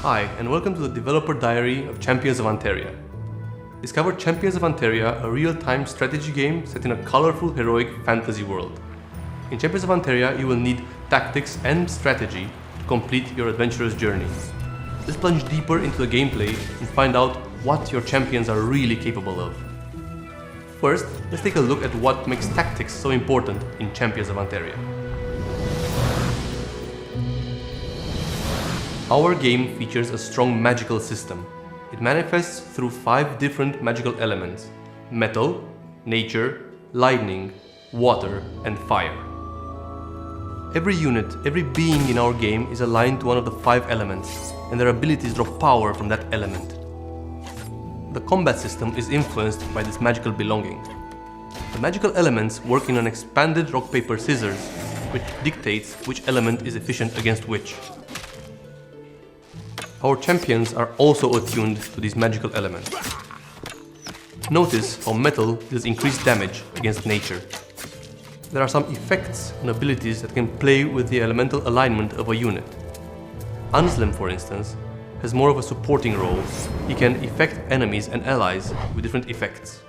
Hi, and welcome to the developer diary of Champions of Anteria. Discover Champions of Anteria, a real-time strategy game set in a colorful, heroic fantasy world. In Champions of Anteria, you will need tactics and strategy to complete your adventurous journey. Let's plunge deeper into the gameplay and find out what your champions are really capable of. First, let's take a look at what makes tactics so important in Champions of Anteria. Our game features a strong magical system. It manifests through 5 different magical elements: metal, nature, lightning, water, and fire. Every unit, every being in our game is aligned to one of the 5 elements, and their abilities draw power from that element. The combat system is influenced by this magical belonging. The magical elements work in an expanded rock-paper-scissors, which dictates which element is efficient against which. Our champions are also attuned to these magical elements. Notice how metal deals increased damage against nature. There are some effects and abilities that can play with the elemental alignment of a unit. Anslem, for instance, has more of a supporting role. He can affect enemies and allies with different effects.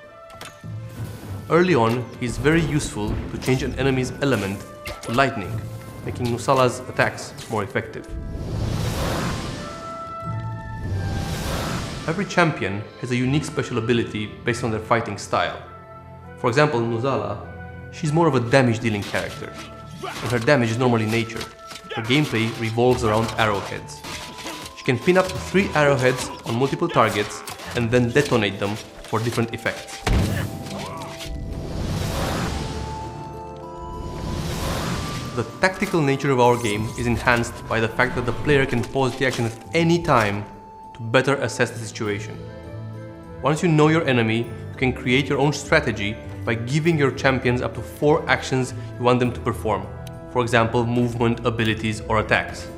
Early on, he is very useful to change an enemy's element to lightning, making Nusala's attacks more effective. Every champion has a unique special ability based on their fighting style. For example, Nusala, she's more of a damage-dealing character, and her damage is normally nature. Her gameplay revolves around arrowheads. She can pin up to 3 arrowheads on multiple targets and then detonate them for different effects. The tactical nature of our game is enhanced by the fact that the player can pause the action at any time to better assess the situation. Once you know your enemy, you can create your own strategy by giving your champions up to 4 actions you want them to perform. For example, movement, abilities, or attacks.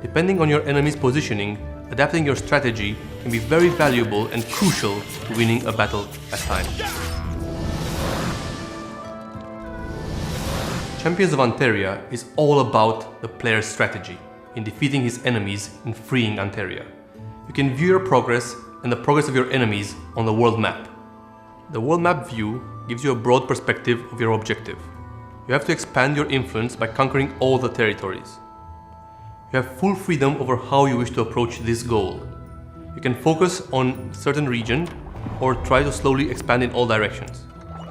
Depending on your enemy's positioning, adapting your strategy can be very valuable and crucial to winning a battle at times. Champions of Anteria is all about the player's strategy in defeating his enemies and freeing Anteria. You can view your progress and the progress of your enemies on the world map. The world map view gives you a broad perspective of your objective. You have to expand your influence by conquering all the territories. You have full freedom over how you wish to approach this goal. You can focus on a certain region or try to slowly expand in all directions.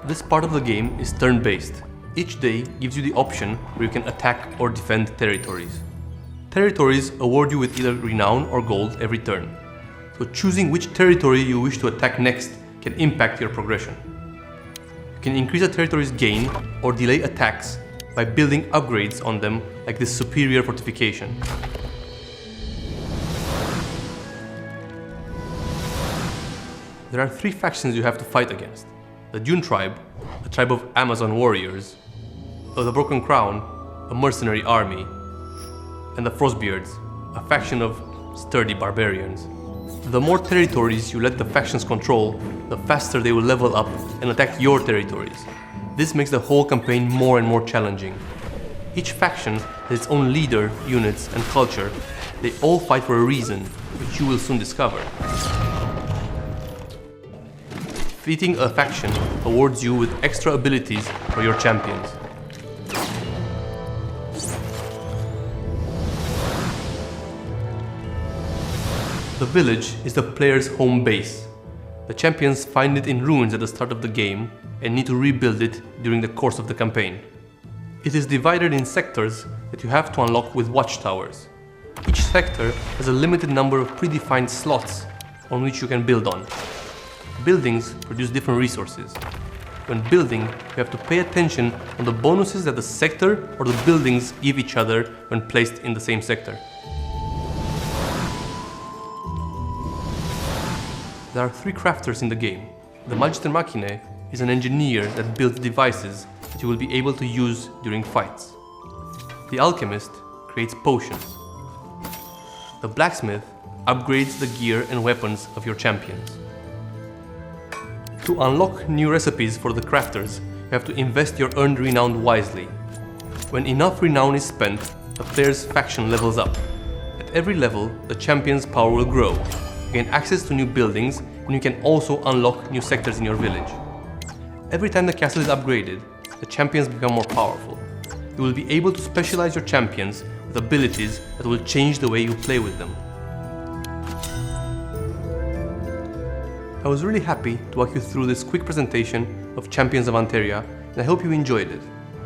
This part of the game is turn-based. Each day gives you the option where you can attack or defend territories. Territories award you with either renown or gold every turn. So choosing which territory you wish to attack next can impact your progression. You can increase a territory's gain or delay attacks by building upgrades on them, like this superior fortification. There are 3 factions you have to fight against: the Dune tribe, a tribe of Amazon warriors, the Broken Crown, a mercenary army, and the Frostbeards, a faction of sturdy barbarians. The more territories you let the factions control, the faster they will level up and attack your territories. This makes the whole campaign more and more challenging. Each faction has its own leader, units, and culture. They all fight for a reason, which you will soon discover. Defeating a faction awards you with extra abilities for your champions. The village is the player's home base. The champions find it in ruins at the start of the game and need to rebuild it during the course of the campaign. It is divided in sectors that you have to unlock with watchtowers. Each sector has a limited number of predefined slots on which you can build on. Buildings produce different resources. When building, you have to pay attention on the bonuses that the sector or the buildings give each other when placed in the same sector. There are 3 crafters in the game. The Magister Mihnea is an engineer that builds devices that you will be able to use during fights. The Alchemist creates potions. The Blacksmith upgrades the gear and weapons of your champions. To unlock new recipes for the crafters, you have to invest your earned renown wisely. When enough renown is spent, the player's faction levels up. At At every level, the champion's power will grow. You gain access to new buildings, and you can also unlock new sectors in your village. Every time the castle is upgraded, the champions become more powerful. You will be able to specialize your champions with abilities that will change the way you play with them. I was really happy to walk you through this quick presentation of Champions of Anteria, and I hope you enjoyed it.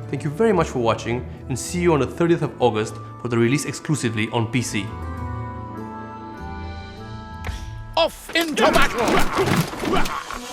Thank you very much for watching, and see you on the 30th of August for the release exclusively on PC. Off into battle!